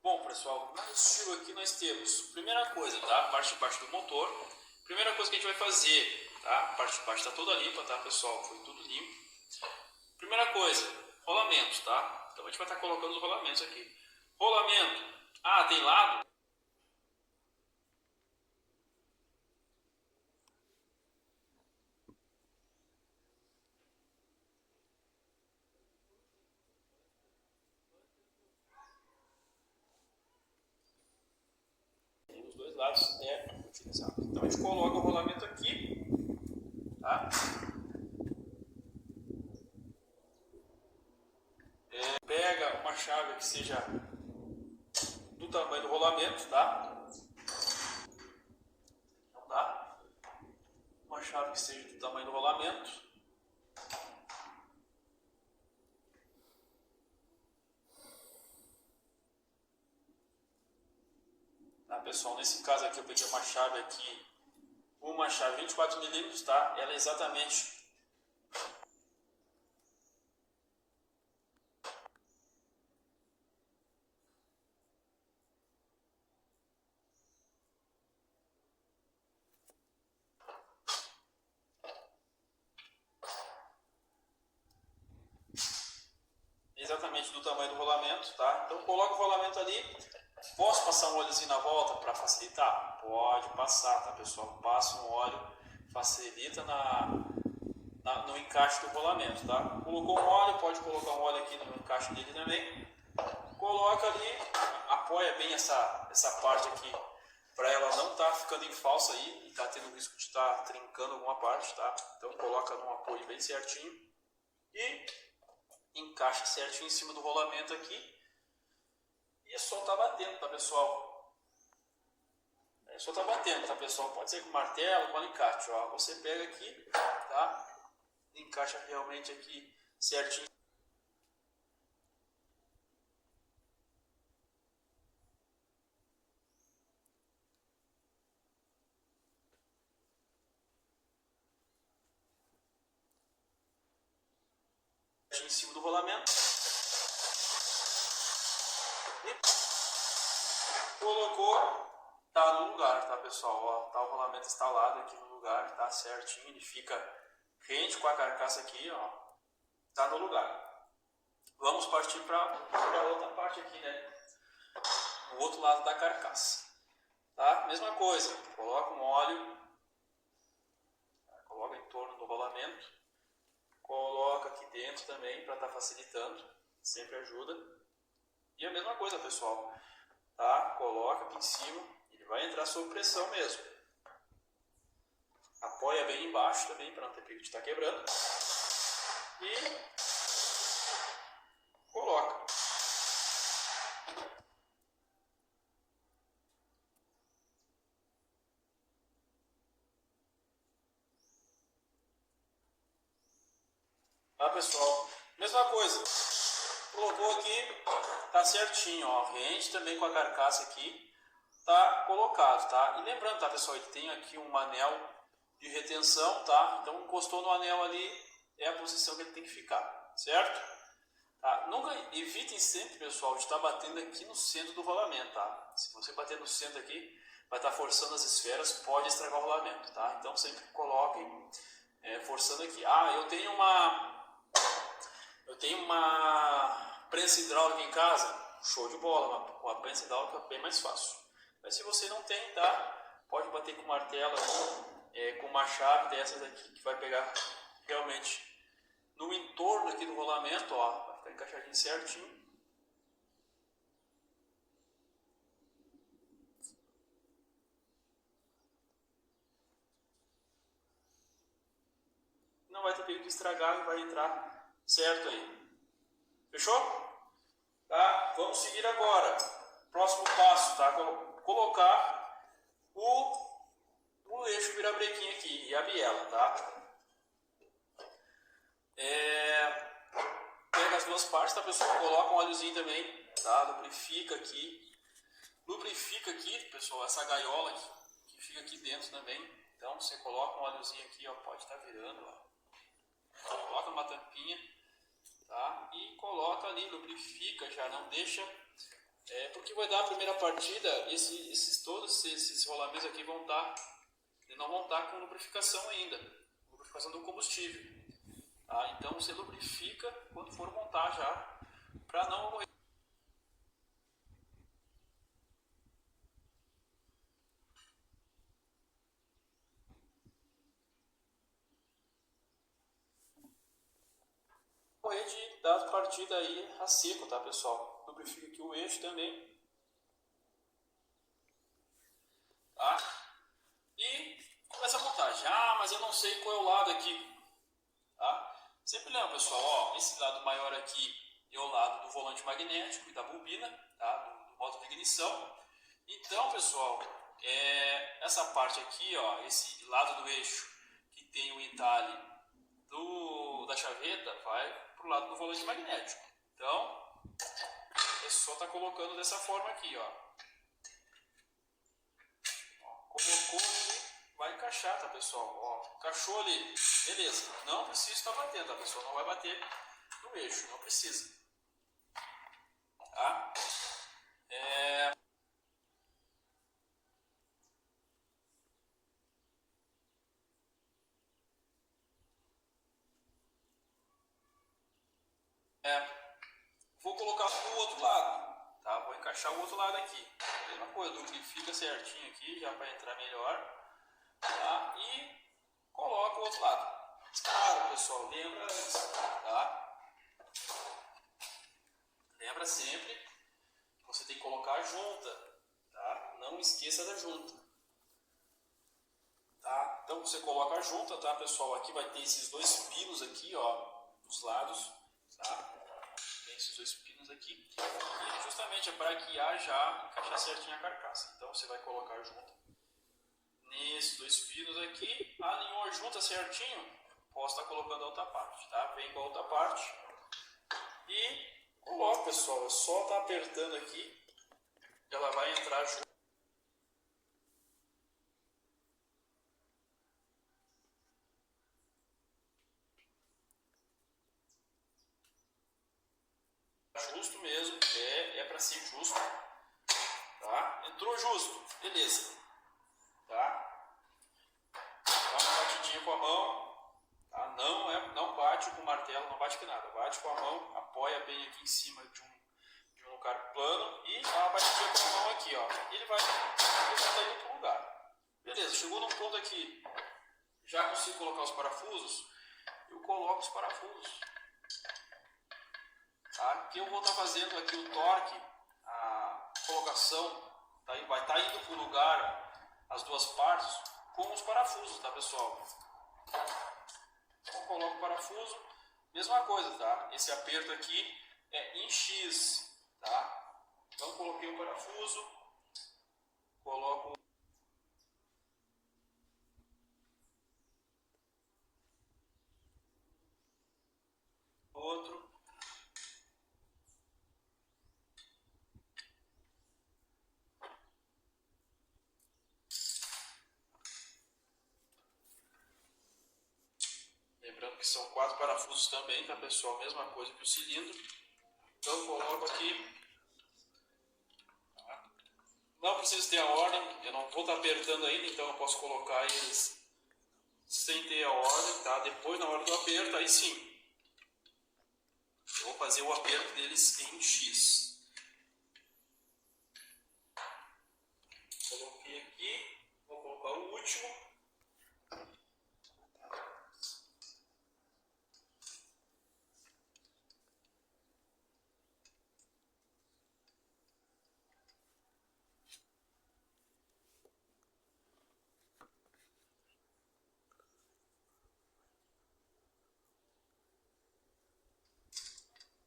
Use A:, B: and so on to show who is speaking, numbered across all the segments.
A: Bom, pessoal, no estilo aqui nós temos, primeira coisa, tá? A parte de baixo do motor. Primeira coisa que a gente vai fazer, tá? A parte de baixo está toda limpa, tá, pessoal? Foi tudo limpo. Primeira coisa, rolamentos, tá? Então a gente vai estar colocando os rolamentos aqui. Rolamento. Ah, tem lado? Tem os dois lados utilizados. Então a gente coloca o rolamento aqui, tá? Pega uma chave que seja do tamanho do rolamento, tá? Então dá. Uma chave que seja do tamanho do rolamento. Tá, pessoal? Nesse caso aqui eu peguei uma chave aqui, uma chave 24 milímetros, tá? Ela é exatamente do tamanho do rolamento, tá? Então coloca o rolamento ali. Posso passar um óleozinho na volta para facilitar? Pode passar, tá, pessoal? Passa um óleo, facilita no encaixe do rolamento, tá? Colocou um óleo, pode colocar um óleo aqui no encaixe dele também. Coloca ali, apoia bem essa parte aqui para ela não estar ficando em falso aí e tá tendo risco de estar trincando alguma parte, tá? Então coloca num apoio bem certinho e encaixa certinho em cima do rolamento aqui. E é só tá batendo, tá, pessoal? É só tá batendo, tá, pessoal? Pode ser com martelo, com alicate, ó. Você pega aqui, tá? Encaixa realmente aqui certinho. Em cima do rolamento. E colocou. Tá no lugar, tá, pessoal? Ó, tá o rolamento instalado aqui no lugar, tá certinho, ele fica rente com a carcaça aqui, ó, tá no lugar. Vamos partir para outra parte aqui, né? O outro lado da carcaça, tá? Mesma coisa, coloca um óleo, coloca em torno do rolamento, coloca aqui dentro também para estar facilitando, sempre ajuda. E a mesma coisa, pessoal, tá? Coloca aqui em cima. Vai entrar sob pressão mesmo. Apoia bem embaixo também para não ter perigo de estar quebrando. E coloca. Tá, pessoal? Mesma coisa. Colocou aqui, tá certinho, ó. Rente também com a carcaça aqui. Tá colocado, tá? E lembrando, tá, pessoal, ele tem aqui um anel de retenção, tá? Então encostou no anel ali, é a posição que ele tem que ficar, certo? Tá? Nunca evitem sempre, pessoal, de estar batendo aqui no centro do rolamento, tá? Se você bater no centro aqui, vai estar forçando as esferas, pode estragar o rolamento, tá? Então sempre coloquem forçando aqui. Ah, eu tenho uma prensa hidráulica em casa, show de bola, com a prensa hidráulica é bem mais fácil. Mas se você não tem, tá? Pode bater com martelo, com uma chave dessas aqui que vai pegar realmente no entorno aqui do rolamento, ó, vai ficar encaixadinho certinho. Não vai ter perigo de estragar e vai entrar certo aí. Fechou? Tá? Vamos seguir agora. Próximo passo, tá? Colocar o eixo virabrequim aqui e a biela, tá? Pega as duas partes, tá, pessoal? Coloca um óleozinho também, tá? Lubrifica aqui, pessoal, essa gaiola que fica aqui dentro também. Então você coloca um óleozinho aqui, ó, pode estar virando, ó. Coloca uma tampinha, tá? E coloca ali, lubrifica, já não deixa Porque vai dar a primeira partida, todos esses rolamentos aqui não vão estar com lubrificação ainda, lubrificação do combustível. Tá? Então você lubrifica quando for montar já, para não morrer. De dar partida aí a seco, tá pessoal? Lubrifica aqui o eixo também. Tá? E começa a montagem. Mas eu não sei qual é o lado aqui. Tá? Sempre lembra, pessoal, ó, esse lado maior aqui é o lado do volante magnético e da bobina, tá? do modo de ignição. Então, pessoal, essa parte aqui, ó, esse lado do eixo que tem o entalhe da chaveta, vai pro lado do volante magnético. Então, é só tá colocando dessa forma aqui, ó. Colocou ali, vai encaixar, tá, pessoal? Ó, encaixou ali, beleza. Não precisa estar batendo, tá, pessoal? Não vai bater no eixo, não precisa. Tá? Vou colocar do outro lado, tá? Vou encaixar o outro lado aqui. Mesma coisa, lubrifica certinho aqui, já para entrar melhor. Tá? E coloca o outro lado. Claro, pessoal, lembra antes, tá? Lembra sempre que você tem que colocar a junta, tá? Não esqueça da junta. Tá? Então você coloca a junta, tá, pessoal? Aqui vai ter esses dois pinos aqui, ó, dos lados, tá? Tem esses dois pinos aqui. E justamente é para guiar já, encaixar certinho a carcaça. Então você vai colocar a junta nesses dois pinos aqui, alinhou a junta certinho, posso estar colocando a outra parte, tá? Vem com a outra parte e coloca, pessoal, é só estar apertando aqui, ela vai entrar junto. Justo mesmo, é para ser justo, tá? Entrou justo, beleza, tá? Dá uma batidinha com a mão, tá? Não bate com o martelo, não bate com nada, bate com a mão, apoia bem aqui em cima de um lugar plano e dá uma batidinha com a mão aqui, ó. Ele vai indo para o lugar. Beleza, chegou num ponto aqui, já consigo colocar os parafusos, eu coloco os parafusos. Tá? Aqui eu vou estar fazendo aqui o torque, a colocação, tá? Vai estar indo para o lugar as duas partes com os parafusos, tá, pessoal? Então coloco o parafuso, mesma coisa, tá? Esse aperto aqui é em X, tá? Então coloquei o parafuso, coloco o outro. Lembrando que são 4 parafusos também, tá, pessoal? Mesma coisa que o cilindro. Então eu coloco aqui. Não precisa ter a ordem, eu não vou estar apertando ainda, então eu posso colocar eles sem ter a ordem, tá? Depois, na hora do aperto, aí sim. Eu vou fazer o aperto deles em X. Coloquei aqui, vou colocar o último.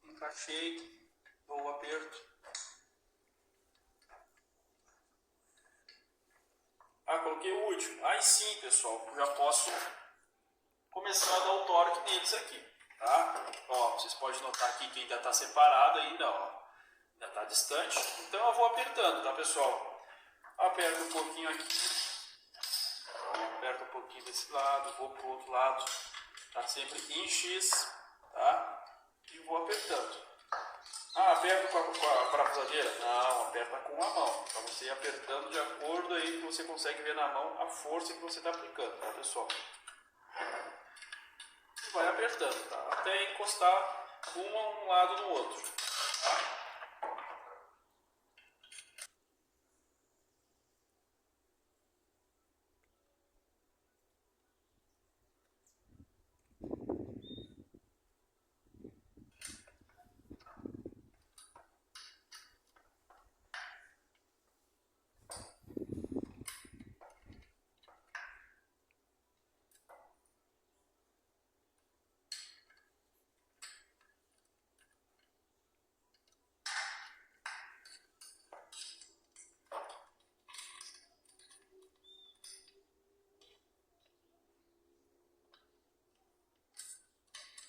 A: Encaixei, dou o aperto. Coloquei o último. Aí sim, pessoal, já posso começar a dar o torque neles aqui, tá? Ó, vocês podem notar aqui que ainda está separado ainda, ó. Ainda está distante. Então eu vou apertando, tá, pessoal? Aperto um pouquinho aqui. Aperto um pouquinho desse lado, vou pro outro lado. Tá sempre em X, tá? E vou apertando. Ah, aperta com a parafusadeira? Não, aperta com a mão. Para você ir apertando de acordo aí que você consegue ver na mão a força que você está aplicando, tá, pessoal? E vai apertando, tá? Até encostar um lado no outro, tá?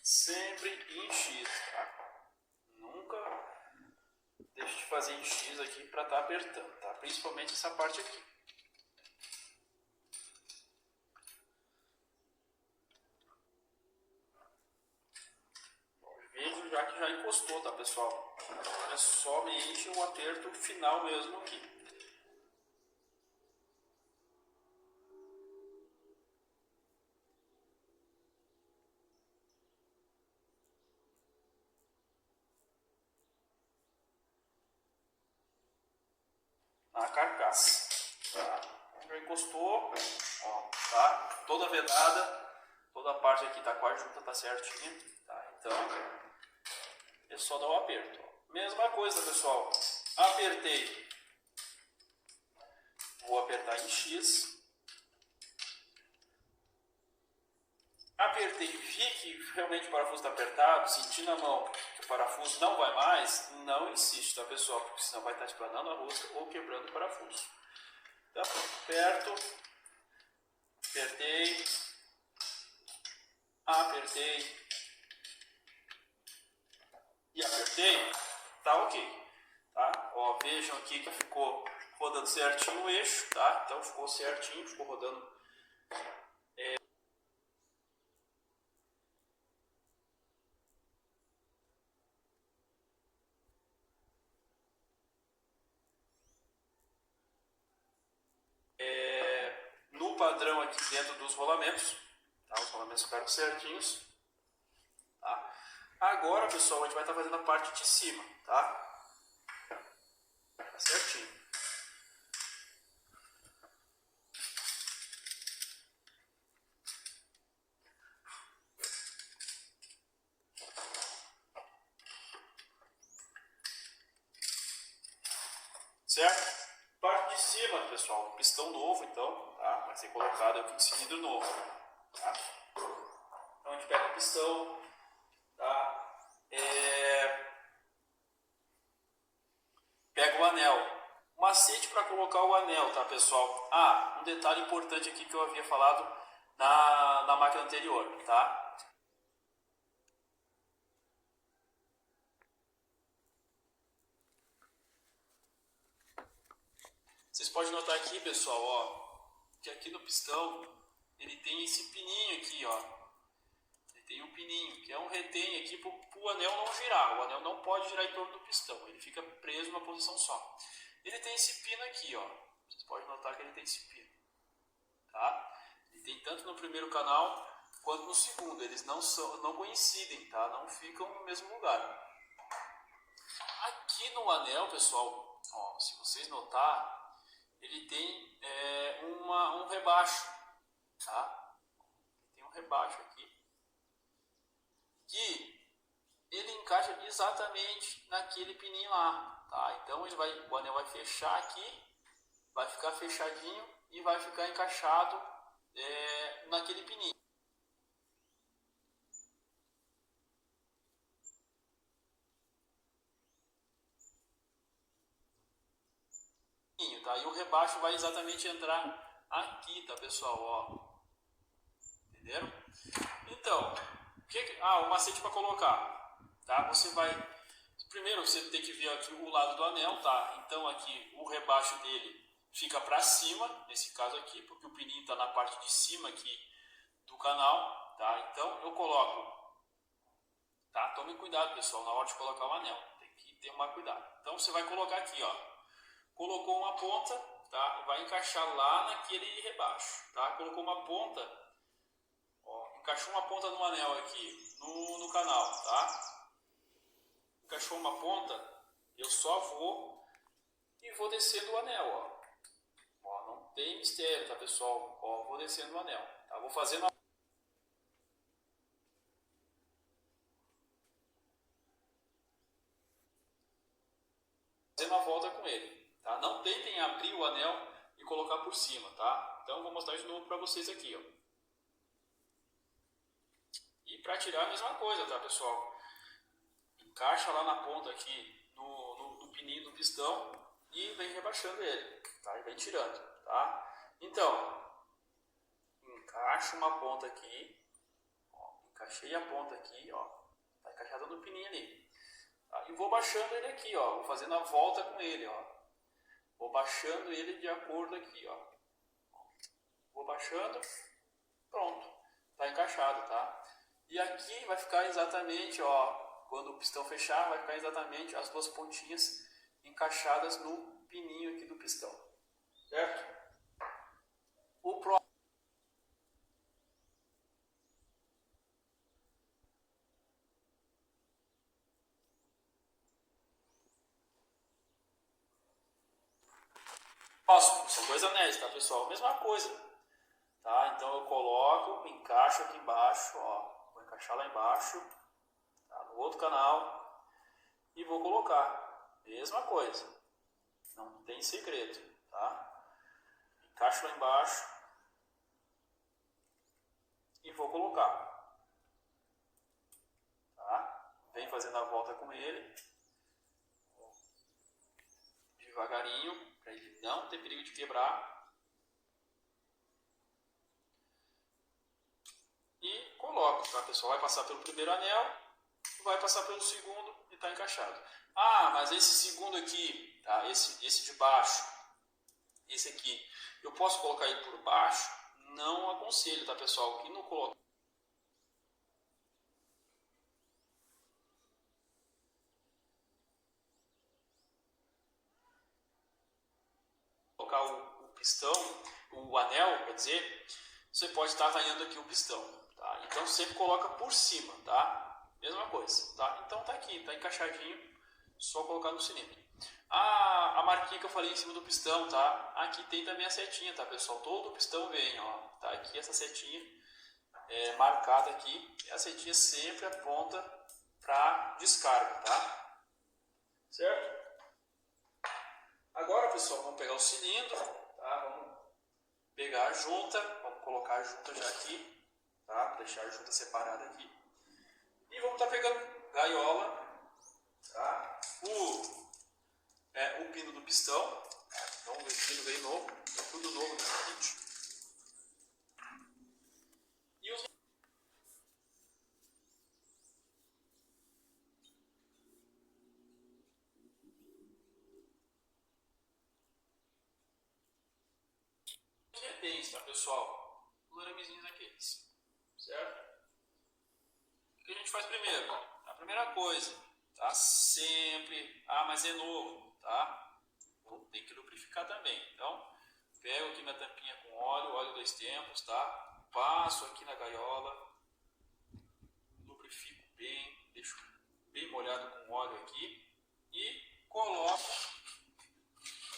A: Sempre em X, tá? Nunca deixe de fazer em X aqui para estar apertando, tá? Principalmente essa parte aqui. Vejo já que já encostou, tá, pessoal? É somente o aperto final mesmo aqui. Na carcaça, tá? Já encostou, ó, tá? Toda vedada, toda a parte aqui tá com a junta, tá certinha, tá? Então, é só dar o aperto, ó. Mesma coisa, pessoal. Apertei, vou apertar em X. Apertei, vi que realmente o parafuso está apertado, senti na mão que o parafuso não vai mais, não insiste, tá, pessoal? Porque senão vai estar explanando a rosca ou quebrando o parafuso. Então, aperto, apertei, apertei e apertei, tá ok. Tá? Ó, vejam aqui que ficou rodando certinho o eixo, tá? Então ficou certinho, ficou rodando. No padrão aqui dentro dos rolamentos, tá? Os rolamentos ficaram certinhos, tá? Agora, pessoal, a gente vai estar fazendo a parte de cima, tá? Tá certinho. Certo? Parte de cima, pessoal, pistão novo, então, tá? Vai ser colocado aqui de cilindro novo, tá? Então a gente pega o pistão, tá? Pega o anel. Macete para colocar o anel, tá, pessoal? Ah, um detalhe importante aqui que eu havia falado na máquina anterior, tá? Vocês podem notar aqui, pessoal, ó, que aqui no pistão ele tem esse pininho aqui, ó. Ele tem um pininho, que é um retém aqui para o anel não girar. O anel não pode girar em torno do pistão, ele fica preso numa posição só. Ele tem esse pino aqui, ó. Vocês podem notar que ele tem esse pino, tá? Ele tem tanto no primeiro canal quanto no segundo. Eles não coincidem, tá? Não ficam no mesmo lugar. Aqui no anel, pessoal, ó, se vocês notar, ele tem um rebaixo, tá? Tem um rebaixo aqui que ele encaixa exatamente naquele pininho lá, tá? Então o anel vai fechar aqui, vai ficar fechadinho e vai ficar encaixado naquele pininho. Tá? E o rebaixo vai exatamente entrar aqui, tá, pessoal? Ó. Entenderam? Então, o macete para colocar, tá? Você vai primeiro você tem que ver aqui o lado do anel, tá? Então aqui o rebaixo dele fica para cima, nesse caso aqui, porque o pininho está na parte de cima aqui do canal, tá? Então eu coloco, tá? Tome cuidado, pessoal, na hora de colocar o anel, tem que tomar cuidado. Então você vai colocar aqui, ó. Colocou uma ponta, tá? Vai encaixar lá naquele rebaixo, tá? Colocou uma ponta, ó, encaixou uma ponta no anel aqui, no canal, tá? Encaixou uma ponta, eu só vou descendo o anel, ó. Ó, não tem mistério, tá, pessoal? Ó, vou descendo o anel, tá? Vou fazendo a volta com ele, tá? Não tentem abrir o anel e colocar por cima, tá? Então vou mostrar de novo para vocês aqui, ó. E para tirar a mesma coisa, tá, pessoal? Encaixa lá na ponta aqui no pininho do pistão e vem rebaixando ele, tá? E vem tirando, tá? Então, encaixa uma ponta aqui, ó, encaixei a ponta aqui, ó, tá encaixada no pininho ali. Tá? E vou baixando ele aqui, ó, vou fazendo a volta com ele, ó. Vou baixando ele de acordo aqui, ó. Vou baixando, pronto, tá encaixado, tá? E aqui vai ficar exatamente, ó, quando o pistão fechar, vai ficar exatamente as duas pontinhas encaixadas no pininho aqui do pistão, certo? O próximo são dois anéis, tá, pessoal? Mesma coisa, tá? Então eu coloco, encaixo aqui embaixo, ó, vou encaixar lá embaixo, tá? No outro canal e vou colocar, mesma coisa, não tem segredo, tá? Encaixo lá embaixo e vou colocar, tá? Vem fazendo a volta com ele, devagarinho, para ele não ter perigo de quebrar. E coloco, tá, pessoal? Vai passar pelo primeiro anel, vai passar pelo segundo e está encaixado. Ah, mas esse segundo aqui, tá? Esse de baixo, esse aqui, eu posso colocar ele por baixo? Não aconselho, tá, pessoal? Que não coloca. Colocar o pistão, o anel, quer dizer, você pode estar arranhando aqui o pistão, tá? Então sempre coloca por cima, tá? Mesma coisa, tá? Então tá aqui, tá encaixadinho, só colocar no cilindro. A marquinha que eu falei em cima do pistão, tá? Aqui tem também a setinha, tá, pessoal? Todo o pistão vem, ó, tá aqui essa setinha marcada aqui, e a setinha sempre aponta para descarga, tá? Certo? Agora, pessoal, vamos pegar o cilindro, tá? Vamos pegar a junta, vamos colocar a junta já aqui, tá? Deixar a junta separada aqui. E vamos estar pegando gaiola, tá? O pino do pistão, então o pino veio novo, é tudo novo nesse vídeo. E os rebens, tá, pessoal? Os aramezinhos aqueles, certo? O que a gente faz primeiro? A primeira coisa, tá? Sempre, mas é novo, tá? Tem que lubrificar também. Então, pego aqui minha tampinha com óleo 2 tempos, tá? Passo aqui na gaiola, lubrifico bem, deixo bem molhado com óleo aqui e coloco,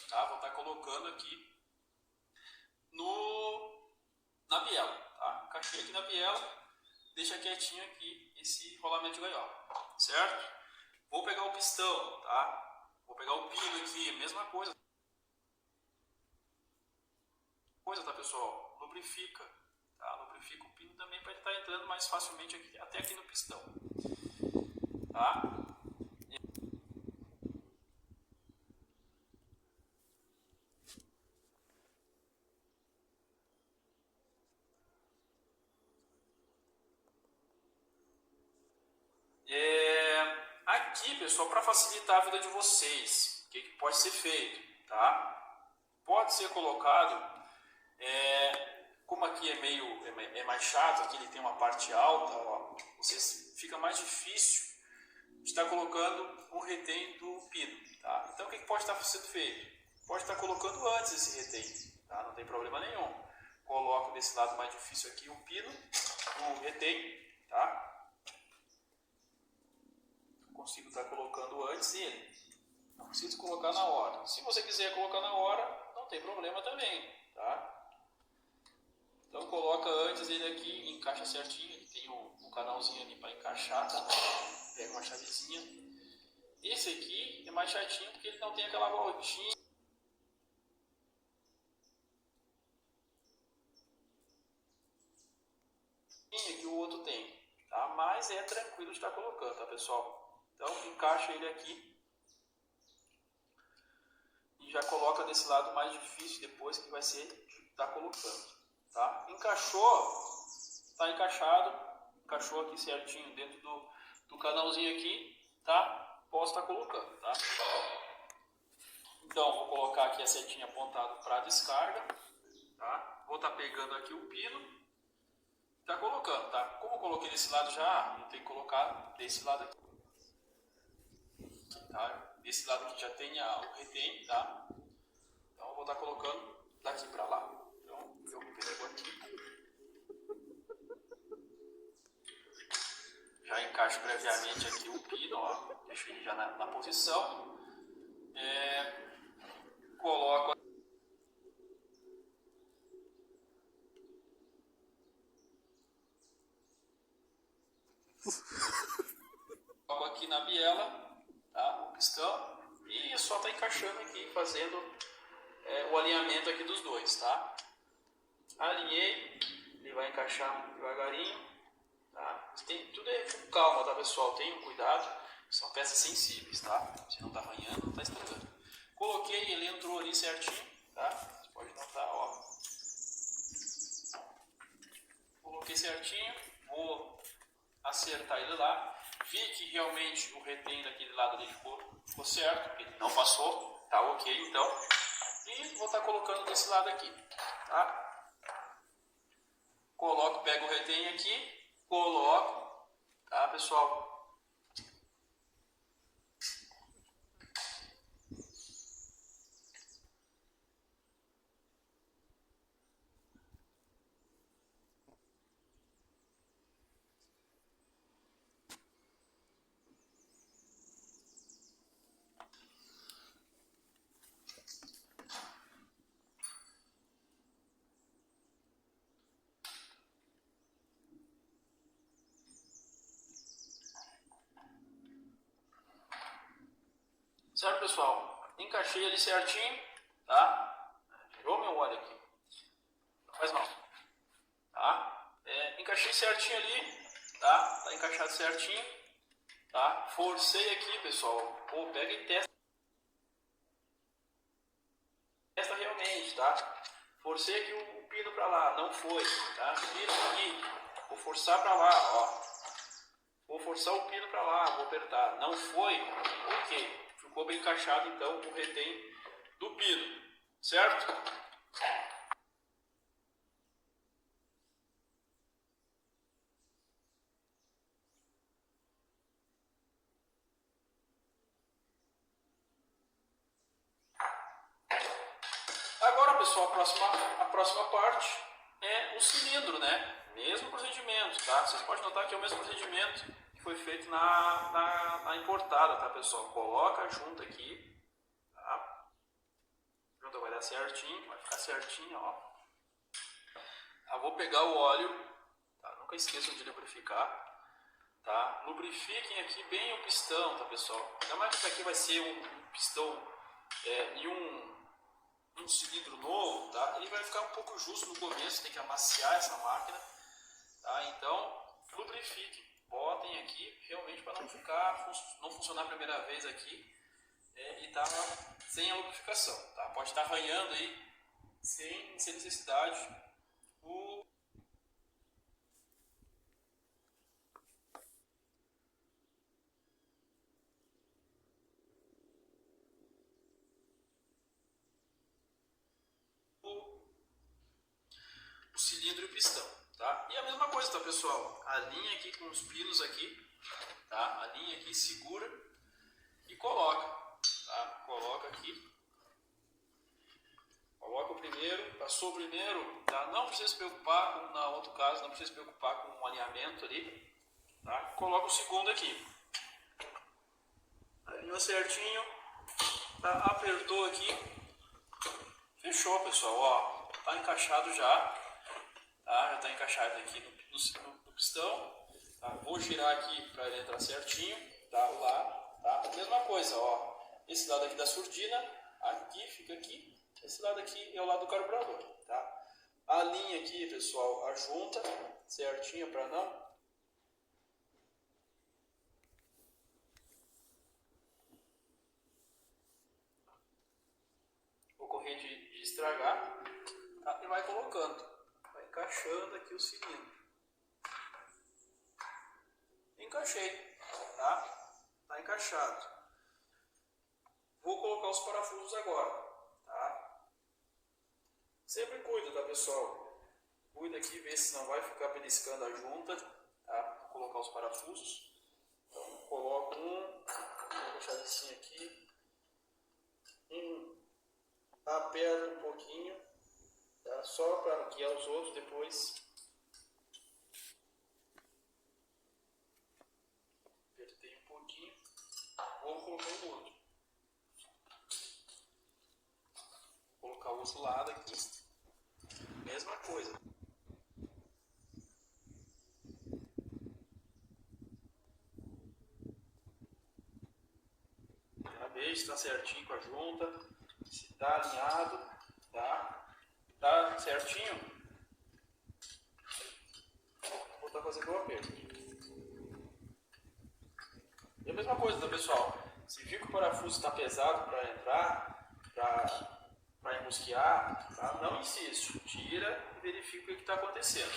A: tá? Vou estar colocando aqui na biela, tá? Encaixei aqui na biela, deixa quietinho aqui esse rolamento de gaiola, certo? Vou pegar o pistão, tá? Vou pegar o pino aqui, mesma coisa, tá, pessoal? Lubrifica, tá? Lubrifica o pino também para ele estar entrando mais facilmente aqui, até aqui no pistão, tá? Aqui, pessoal, para facilitar a vida de vocês, o que pode ser feito, tá? Pode ser colocado, como aqui é mais chato, aqui ele tem uma parte alta, ó, fica mais difícil está colocando o retém do pino, tá? Então o que pode estar sendo feito? Pode estar colocando antes esse retém, tá? Não tem problema nenhum. Coloco desse lado mais difícil aqui o pino, o retém, tá? Consigo estar colocando antes ele. Não preciso colocar na hora. Se você quiser colocar na hora, não tem problema também, tá? Então coloca antes ele aqui, encaixa certinho. Ele tem um canalzinho ali para encaixar, tá? Pega uma chavezinha. Esse aqui é mais chatinho porque ele não tem aquela voltinha que o outro tem, tá? Mas é tranquilo de estar colocando, tá, pessoal? Então encaixa ele aqui e já coloca desse lado mais difícil depois, que vai ser de estar colocando, tá? Encaixou, tá encaixado, encaixou aqui certinho dentro do canalzinho aqui, tá? Posso estar colocando, tá? Então vou colocar aqui a setinha apontada para descarga, tá? Vou estar pegando aqui o pino. Tá colocando, tá? Como eu coloquei desse lado já, não tem que colocar desse lado aqui, tá? Desse lado aqui já tem o retém, tá? Então eu vou estar colocando daqui pra lá. Então eu pego aqui, já encaixo previamente aqui o pino, ó, deixo ele já na posição, coloco aqui na biela, tá? O pistão, e só tá encaixando aqui, fazendo o alinhamento aqui dos dois, tá? Alinhei, ele vai encaixar devagarinho, tá? Tudo é com calma, tá, pessoal? Tenham cuidado, são peças sensíveis, tá? Se não tá arranhando, não tá estragando. Coloquei, ele entrou ali certinho, tá? Você pode notar, ó. Coloquei certinho, vou acertar ele lá. Vi que realmente o retém daquele lado ali ficou certo, ele não passou, tá ok então. E vou estar colocando desse lado aqui, tá? Coloco, pego o retém aqui, coloco, tá, pessoal? Certo, pessoal? Encaixei ali certinho, tá? Girou meu óleo aqui. Não faz mal. Tá? Encaixei certinho ali, tá? Tá encaixado certinho, tá? Forcei aqui, pessoal. Pô, pega e testa realmente, tá? Forcei aqui o pino pra lá, não foi, tá? Pino aqui, vou forçar pra lá, ó. Vou forçar o pino pra lá, vou apertar. Não foi, ok. Ficou bem encaixado então o retém do pino, certo? Agora, pessoal, a próxima parte é o cilindro, né? Mesmo procedimento, tá? Vocês podem notar que é o mesmo procedimento que foi feito na importada, tá, pessoal? Coloca junto aqui, tá? Junto vai dar certinho, vai ficar certinho, ó. Eu vou pegar o óleo, tá? Nunca esqueçam de lubrificar, tá? Lubrifiquem aqui bem o pistão, tá, pessoal? Ainda mais que isso aqui vai ser um pistão e um cilindro novo, tá? Ele vai ficar um pouco justo no começo, tem que amaciar essa máquina, tá? Então, lubrifiquem, botem aqui realmente para não funcionar a primeira vez aqui e tá sem a lubrificação, tá? Pode estar arranhando aí sem necessidade o cilindro e o pistão, tá? E a mesma coisa, tá, pessoal? A linha aqui com os pinos aqui, tá? Alinha aqui, segura e coloca, tá? Coloca aqui. Coloca o primeiro, passou o primeiro, tá? Não precisa se preocupar, como na outro caso, não precisa se preocupar com o alinhamento ali, tá? Coloca o segundo aqui. Alinhou certinho, tá? Apertou aqui, fechou, pessoal, ó, tá encaixado já, tá? Já tá encaixado aqui no pistão, tá? Vou girar aqui para ele entrar certinho, tá? O lado, tá? Mesma coisa, ó, esse lado aqui da surdina, aqui, fica aqui. Esse lado aqui é o lado do carburador, tá? A linha aqui, pessoal, a junta certinha para não ocorrer de estragar, tá? E vai colocando, vai encaixando aqui o cilindro. Encaixei, tá? Tá encaixado. Vou colocar os parafusos agora, tá? Sempre cuida, tá, pessoal? Cuida aqui, vê se não vai ficar beliscando a junta, tá? Vou colocar os parafusos. Então, coloco um, vou deixar assim aqui. Aperto um pouquinho, tá? Só para guiar os outros depois. Apertei um pouquinho. Vou colocar o outro. Vou colocar o outro lado aqui. Mesma coisa. Já vejo se está certinho com a junta, se está alinhado, tá? Tá certinho? Vou estar fazendo o aperto. E a mesma coisa, tá, pessoal? Se viu que o parafuso está pesado para entrar, para enrosquear, tá? Não insiste. Tira e verifica o que está acontecendo.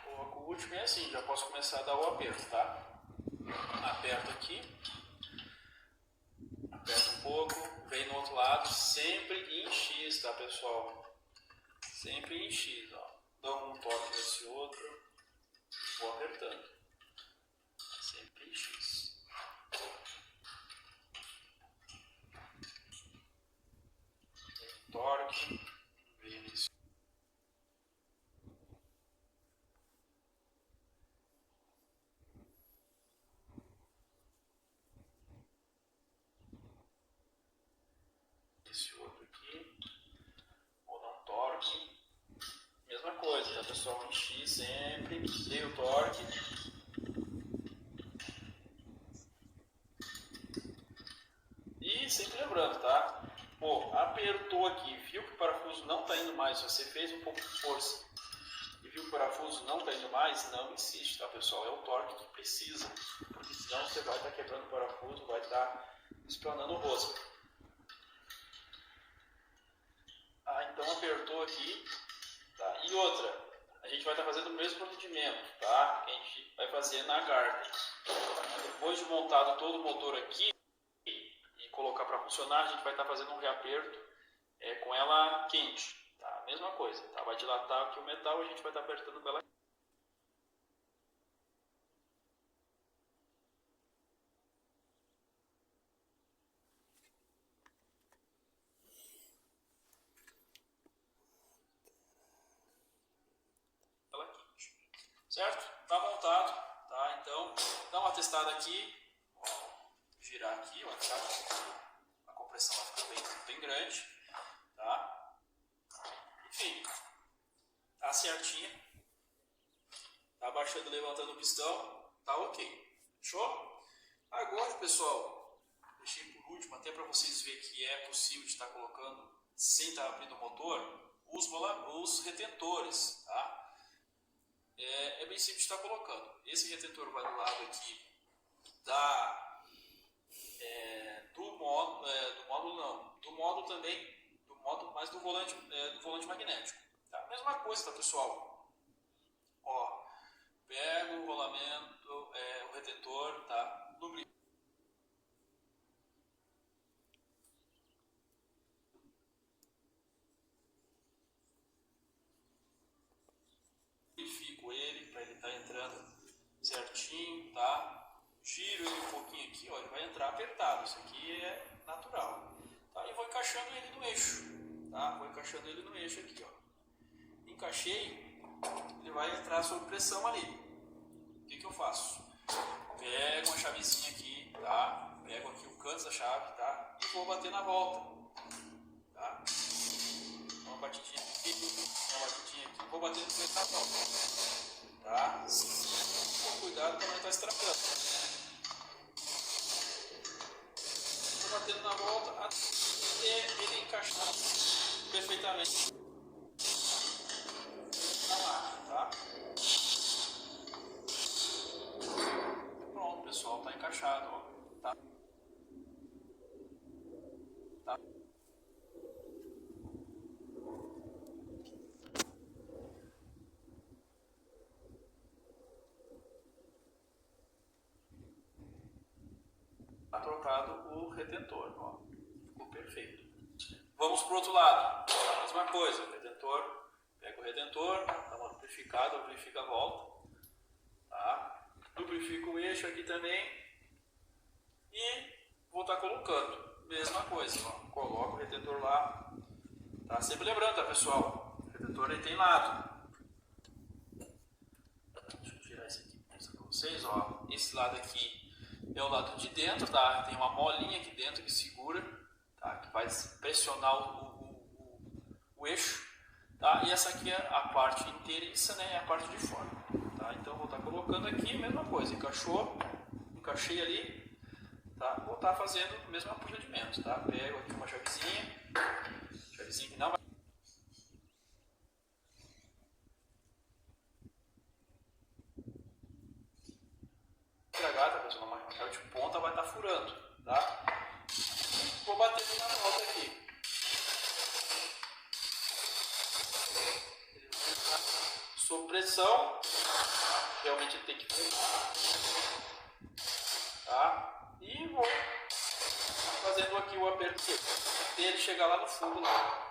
A: O último é assim, já posso começar a dar o aperto, tá? Aperto aqui, aperto um pouco, vem no outro lado, sempre em X, tá, pessoal? Sempre em X, ó. Dou um toque nesse outro, vou apertando. Sempre em X. Torque, vem nesse. Esse outro aqui, vou dar um torque. Mesma coisa, tá, pessoal? Em X sempre, dei o torque. E sempre lembrando, tá? Pô, apertou aqui, viu que o parafuso não está indo mais, você fez um pouco de força e viu que o parafuso não está indo mais, não insiste, tá, pessoal? É o torque que precisa, porque senão você vai estar quebrando o parafuso, vai estar esplanando o rosca. Então apertou aqui, tá? E outra, a gente vai estar fazendo o mesmo procedimento, tá? Que a gente vai fazer na Garden. Depois de montado todo o motor aqui e colocar para funcionar, a gente vai estar fazendo um reaperto com ela quente, tá? Mesma coisa, tá? Vai dilatar aqui o metal e a gente vai estar apertando com ela. Ela quente, certo? Tá montado, tá? Então, dá uma testada aqui, ó, girar aqui, ó, a compressão vai ficar bem grande, tá? Enfim, tá certinha, tá abaixando, levantando o pistão, tá ok, fechou? Agora, pessoal, deixei por último, até para vocês verem que é possível de estar colocando, sem estar abrindo o motor, os retentores, tá? É bem simples de estar colocando. Esse retentor vai do lado aqui do módulo também, mas do volante magnético. Tá? Mesma coisa, tá, pessoal? Ó, pego o rolamento, o retentor, tá? Lubrifico ele para ele estar entrando certinho, tá? Giro ele um pouquinho aqui, ó, ele vai entrar apertado. Isso aqui é natural. Tá? E vou encaixando ele no eixo, tá? Vou encaixando ele no eixo aqui, ó. Encaixei, ele vai entrar sob pressão ali. O que eu faço? Pego uma chavezinha aqui, tá? Pego aqui o canto da chave, tá? E vou bater na volta, tá? Uma batidinha aqui, vou bater no canto da volta, tá? Com cuidado para não estar estragando. Vou batendo na volta até ele encaixar perfeitamente na máquina, tá? Pronto, pessoal, tá encaixado, ó. Tá? Tá? Tá trocado o retentor, ó. Ficou perfeito. Vamos pro outro lado. A mesma coisa, retentor. Pega o retentor, dá uma lubrificada, lubrifica a volta. Tá? Lubrifico o eixo aqui também. E vou estar colocando. Mesma coisa, ó. Coloco o retentor lá. Tá? Sempre lembrando, tá, pessoal? O retentor ele tem lado. Deixa eu tirar esse aqui para mostrar para vocês, ó. Esse lado aqui é o lado de dentro, tá? Tem uma molinha aqui dentro que segura, tá? Que vai pressionar o eixo, tá? E essa aqui é a parte inteiriça, né? É a parte de fora, tá? Então vou estar colocando aqui, mesma coisa, encaixou, encaixei ali, tá? Vou estar fazendo o mesmo procedimento, tá? Pego aqui uma chavezinha que não vai estragar, tá, pessoal? Uma chave de ponta vai estar furando, tá? Vou bater na volta aqui. Sob pressão, realmente ele tem que frear, tá? E vou fazendo aqui o aperto até ele chegar lá no fundo lá.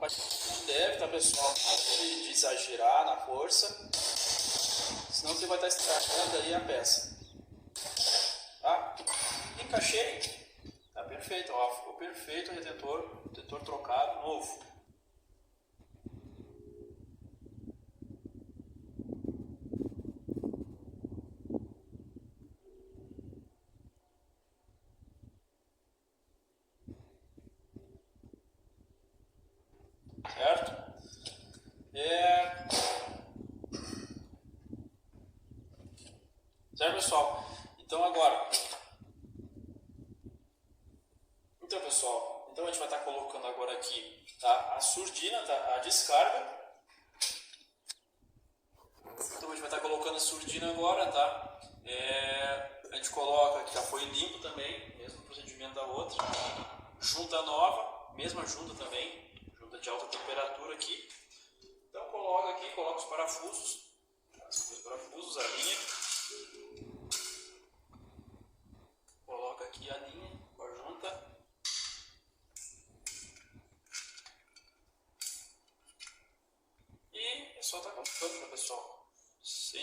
A: Não deve, tá, pessoal? De exagerar na força, senão você vai estar estragando aí a peça, tá? Encaixei, tá perfeito, ó, ficou perfeito o retentor trocado, novo. Certo? Certo, pessoal? Então agora, pessoal, então a gente vai estar colocando agora aqui, tá, a surdina, tá, a descarga. Então a gente vai estar colocando a surdina agora, tá? A gente coloca, que já foi limpo também, mesmo procedimento da outra. Junta nova, mesma junta também, junta de alta temperatura aqui. Então coloca aqui, coloca os parafusos, a linha. Coloca aqui a linha com a junta. E é só estar colocando, tá, pessoal? Sem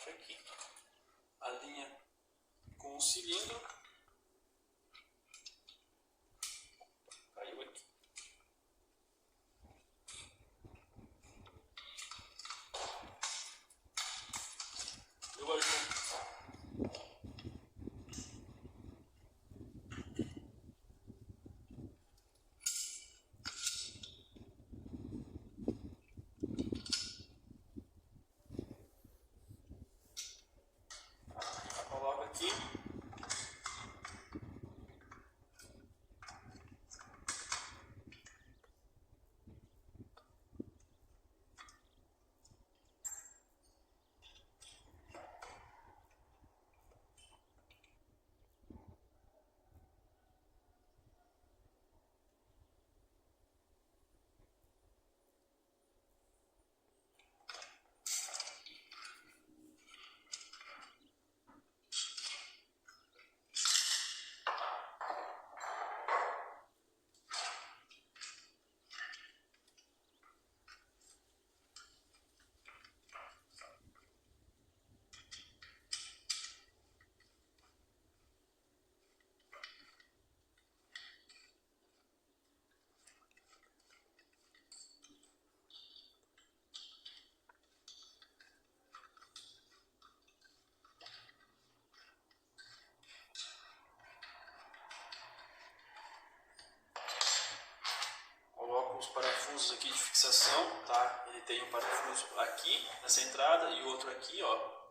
A: parte aqui. Alinha com o cilindro. Caiu aqui. Eu ajudo. Coloca aqui. Coloco os parafusos aqui de fixação, tá? Ele tem um parafuso aqui nessa entrada e outro aqui, ó.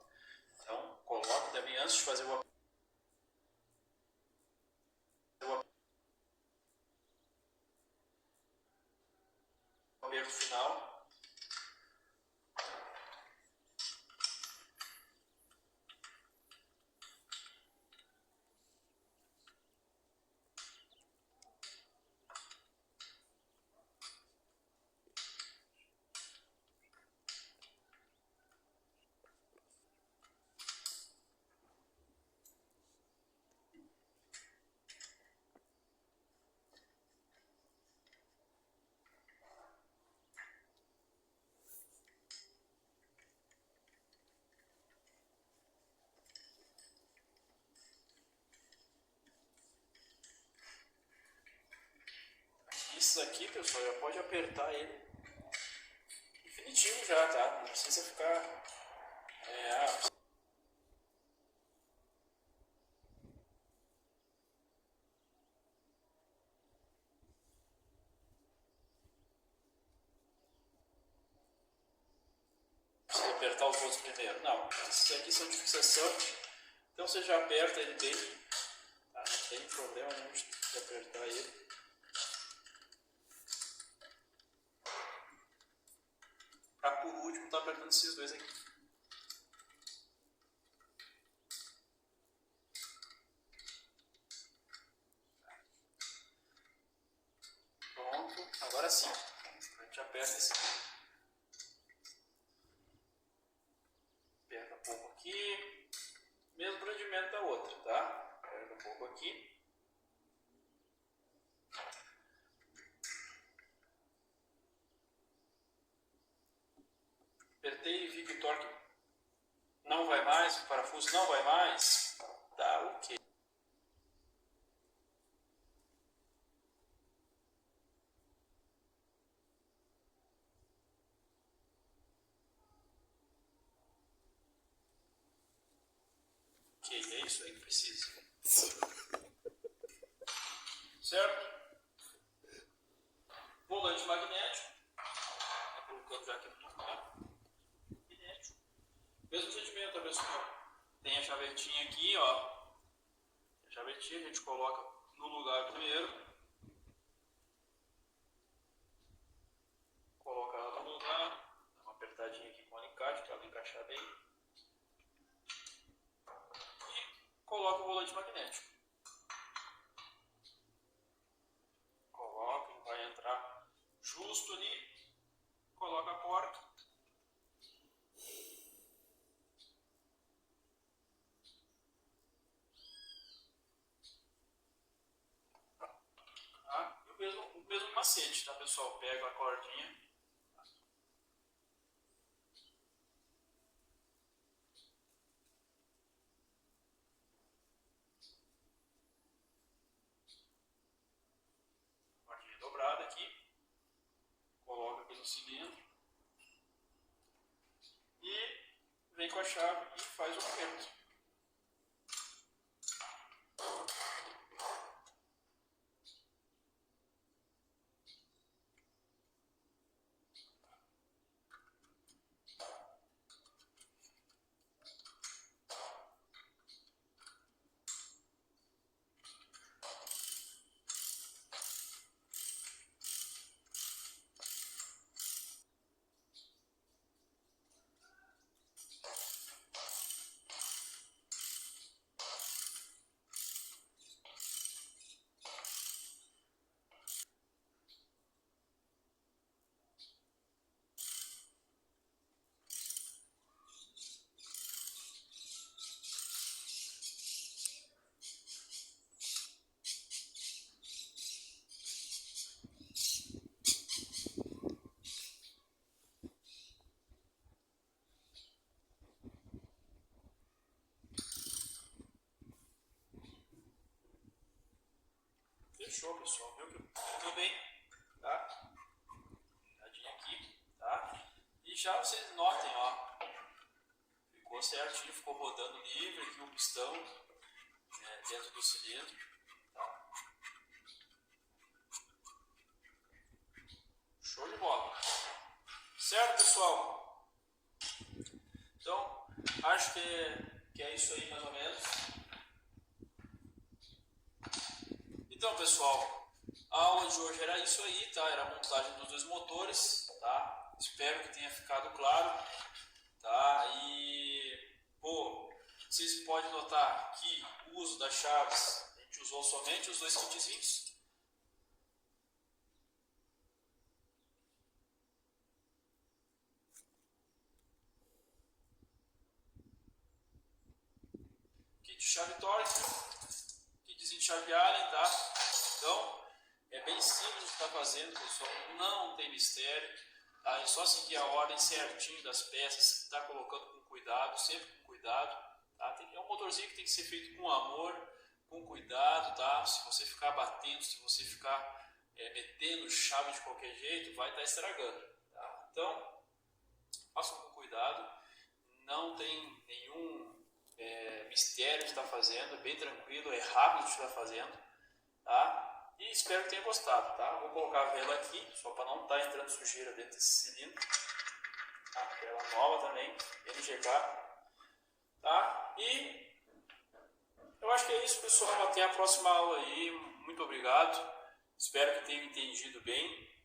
A: Então, coloco também antes de fazer o aperto final. Isso aqui, pessoal, já pode apertar ele definitivo já, tá? Não precisa ficar... precisa apertar os outros primeiro. Não, esses aqui são de fixação, então você já aperta ele bem, tá? Não tem problema nenhum de apertar ele. Pra por último, tá apertando esses dois aqui. Pronto, agora sim. A gente aperta esse aqui. Aperta um pouco aqui. Mesmo prendimento da outra, tá? Aperta um pouco aqui. Apertei e vi que o torque não vai mais, o parafuso não vai mais. Tá ok. Ok, é isso aí que precisa. Certo? Volante magnético. Colocando já aqui no lugar. Magnético. Mesmo procedimento, pessoal. Tem a chavetinha aqui, ó. A chavetinha a gente coloca no lugar primeiro. Coloca ela no lugar. Dá uma apertadinha aqui com o alicate para ela encaixar bem. E coloca o volante magnético. Coloca, ele vai entrar justo ali. Coloca a porta. O mesmo macete, tá, pessoal? Pega a cordinha. aqui, coloca aqui no cilindro e vem com a chave e faz o aperto. Fechou, pessoal, viu que tudo bem, tá? Tadinho aqui, tá? E já vocês notem, ó, ficou certinho, ficou rodando livre aqui o pistão dentro do cilindro, tá? Show de bola, certo, pessoal? Então, acho que é isso aí mais ou menos. Então, pessoal, a aula de hoje era isso aí, tá? Era a montagem dos dois motores, tá? Espero que tenha ficado claro, tá? E, pô, vocês podem notar que o uso das chaves, a gente usou somente os dois kitzinhos. Kit chave Torx, kitzinho de chave Allen, tá? Então, é bem simples de estar fazendo, pessoal, não tem mistério, tá? É só seguir a ordem certinho das peças, está colocando com cuidado, sempre com cuidado, tá? É um motorzinho que tem que ser feito com amor, com cuidado, tá? Se você ficar batendo, se você ficar metendo chave de qualquer jeito, vai estar estragando, tá? Então, façam com cuidado, não tem nenhum mistério de estar fazendo, é bem tranquilo, é rápido de estar fazendo, tá? E espero que tenha gostado, tá? Vou colocar a vela aqui, só para não estar entrando sujeira dentro desse cilindro. A vela nova também, NGK, tá? E eu acho que é isso, pessoal. Até a próxima aula aí. Muito obrigado. Espero que tenham entendido bem,